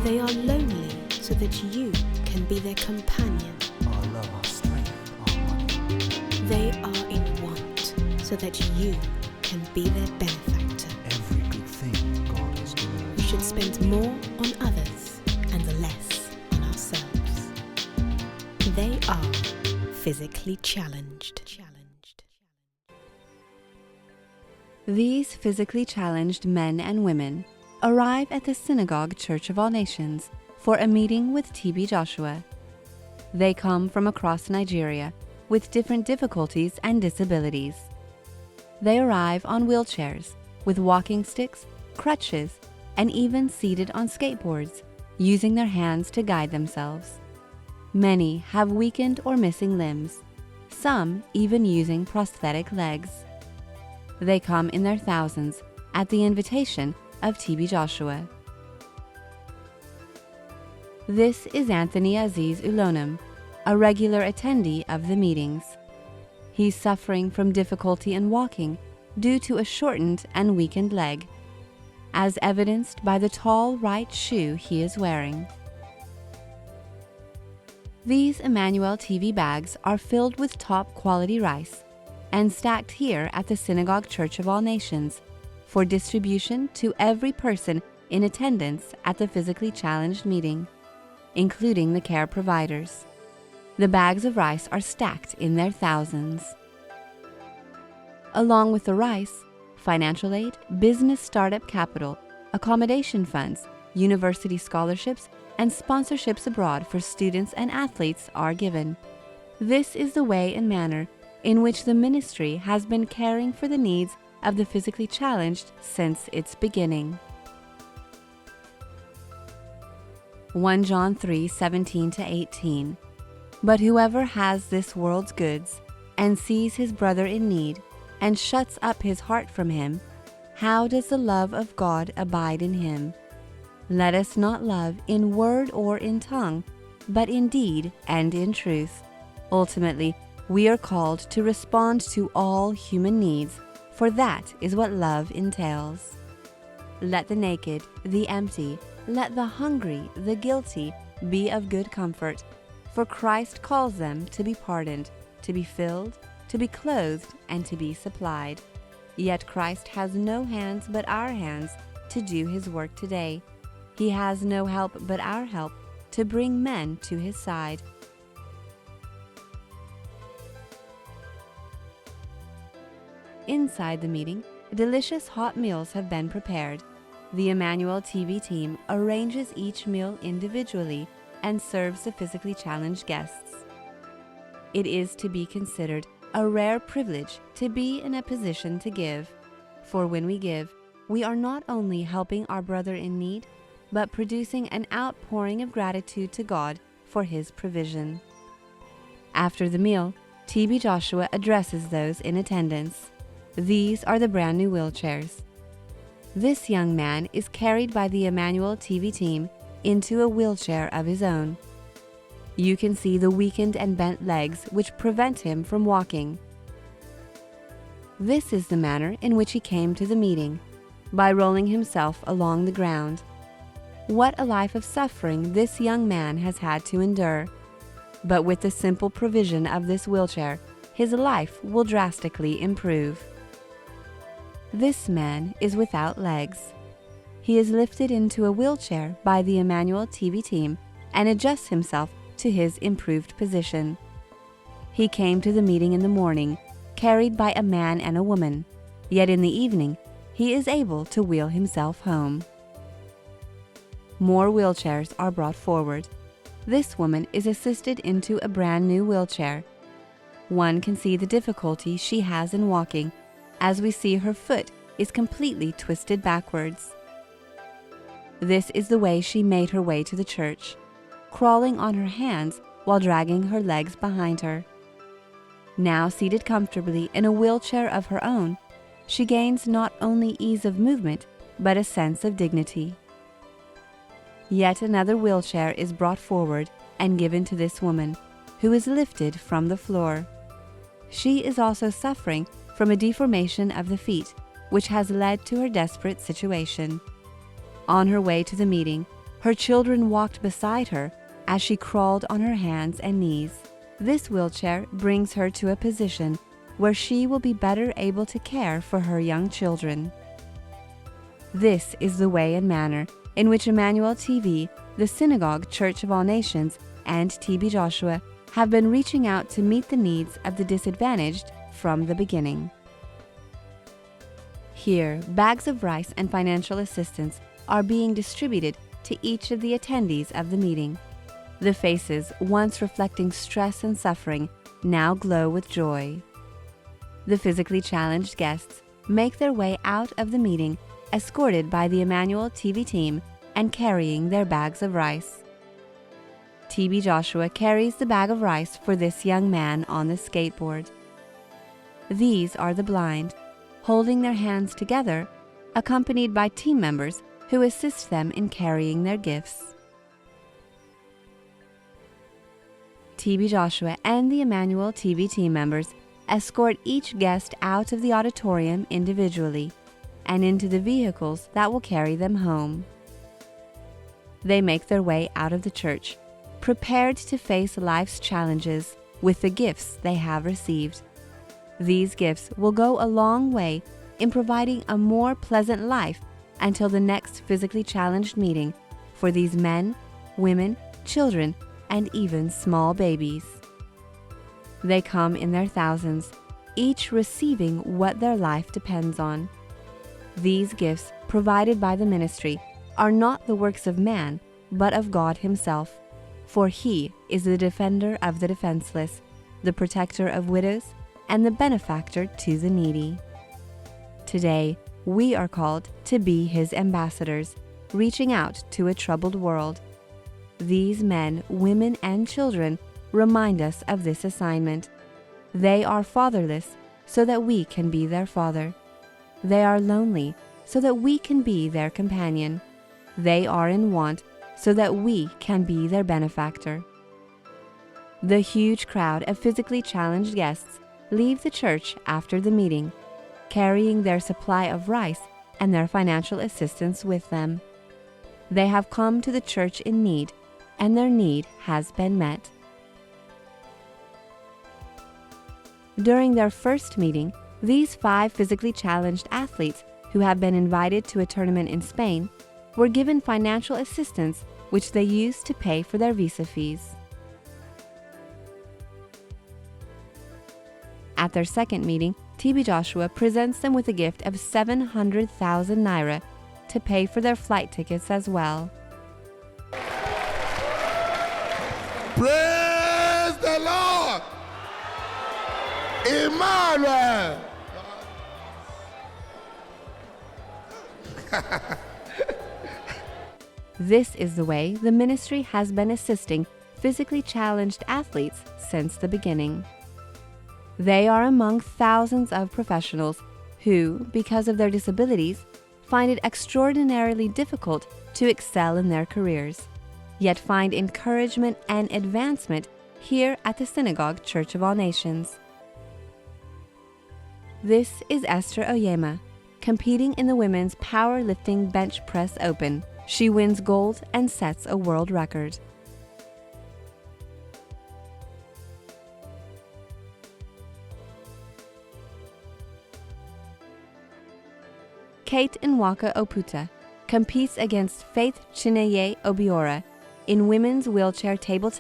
They are lonely so that you can be their companion. Our love, our strength, our money. They are in want so that you can be their benefactor. Every good thing God has given us. We should spend more on others and less on ourselves. They are physically challenged. These physically challenged men and women arrive at the Synagogue Church of All Nations for a meeting with TB Joshua. They come from across Nigeria with different difficulties and disabilities. They arrive on wheelchairs, with walking sticks, crutches, and even seated on skateboards, using their hands to guide themselves. Many have weakened or missing limbs, some even using prosthetic legs. They come in their thousands at the invitation of TB Joshua. This is Anthony Aziz Ulonim, a regular attendee of the meetings. He's suffering from difficulty in walking due to a shortened and weakened leg, as evidenced by the tall right shoe he is wearing. These Emmanuel TV bags are filled with top-quality rice and stacked here at the Synagogue Church of All Nations for distribution to every person in attendance at the physically challenged meeting, including the care providers. The bags of rice are stacked in their thousands. Along with the rice, financial aid, business startup capital, accommodation funds, university scholarships, and sponsorships abroad for students and athletes are given. This is the way and manner in which the ministry has been caring for the needs of the physically challenged since its beginning. 1 John 3:17-18. But whoever has this world's goods and sees his brother in need and shuts up his heart from him, how does the love of God abide in him? Let us not love in word or in tongue, but in deed and in truth. Ultimately, we are called to respond to all human needs, for that is what love entails. Let the naked, the empty, let the hungry, the guilty be of good comfort, for Christ calls them to be pardoned, to be filled, to be clothed, and to be supplied. Yet Christ has no hands but our hands to do his work today. He has no help but our help to bring men to his side. Inside the meeting, delicious hot meals have been prepared. The Emmanuel TV team arranges each meal individually and serves the physically challenged guests. It is to be considered a rare privilege to be in a position to give, for when we give, we are not only helping our brother in need, but producing an outpouring of gratitude to God for his provision. After the meal, TB Joshua addresses those in attendance. These are the brand new wheelchairs. This young man is carried by the Emmanuel TV team into a wheelchair of his own. You can see the weakened and bent legs which prevent him from walking. This is the manner in which he came to the meeting, by rolling himself along the ground. What a life of suffering this young man has had to endure. But with the simple provision of this wheelchair, his life will drastically improve. This man is without legs. He is lifted into a wheelchair by the Emmanuel TV team and adjusts himself to his improved position. He came to the meeting in the morning, carried by a man and a woman, yet in the evening, he is able to wheel himself home. More wheelchairs are brought forward. This woman is assisted into a brand new wheelchair. One can see the difficulty she has in walking, as we see her foot is completely twisted backwards. This is the way she made her way to the church, crawling on her hands while dragging her legs behind her. Now seated comfortably in a wheelchair of her own, she gains not only ease of movement, but a sense of dignity. Yet another wheelchair is brought forward and given to this woman, who is lifted from the floor. She is also suffering from a deformation of the feet, which has led to her desperate situation. On her way to the meeting, Her children walked beside her as she crawled on her hands and knees. This wheelchair brings her to a position where she will be better able to care for her young children. This is the way and manner in which Emmanuel TV, the Synagogue Church of All Nations, and TB Joshua have been reaching out to meet the needs of the disadvantaged from the beginning. Here, bags of rice and financial assistance are being distributed to each of the attendees of the meeting. The faces, once reflecting stress and suffering, now glow with joy. The physically challenged guests make their way out of the meeting, escorted by the Emmanuel TV team and carrying their bags of rice. TB Joshua carries the bag of rice for this young man on the skateboard. These are the blind, holding their hands together, accompanied by team members who assist them in carrying their gifts. TB Joshua and the Emmanuel TV team members escort each guest out of the auditorium individually and into the vehicles that will carry them home. They make their way out of the church, prepared to face life's challenges with the gifts they have received. These gifts will go a long way in providing a more pleasant life until the next physically challenged meeting for these men, women, children, and even small babies. They come in their thousands, each receiving what their life depends on. These gifts provided by the ministry are not the works of man, but of God Himself, for He is the defender of the defenseless, the protector of widows, and the benefactor to the needy. Today, we are called to be His ambassadors, reaching out to a troubled world. These men, women, and children remind us of this assignment. They are fatherless so that we can be their father. They are lonely so that we can be their companion. They are in want so that we can be their benefactor. The huge crowd of physically challenged guests leave the church after the meeting, carrying their supply of rice and their financial assistance with them. They have come to the church in need, and their need has been met. During their first meeting, these 5 physically challenged athletes who have been invited to a tournament in Spain were given financial assistance which they used to pay for their visa fees. At their second meeting, TB Joshua presents them with a gift of 700,000 naira to pay for their flight tickets as well. Praise the Lord! Emmanuel! This is the way the ministry has been assisting physically challenged athletes since the beginning. They are among thousands of professionals who, because of their disabilities, find it extraordinarily difficult to excel in their careers, yet find encouragement and advancement here at the Synagogue Church of All Nations. This is Esther Oyema, competing in the women's powerlifting bench press open. She wins gold and sets a world record. Kate Nwaka Oputa competes against Faith Chineye Obiora in women's wheelchair table tennis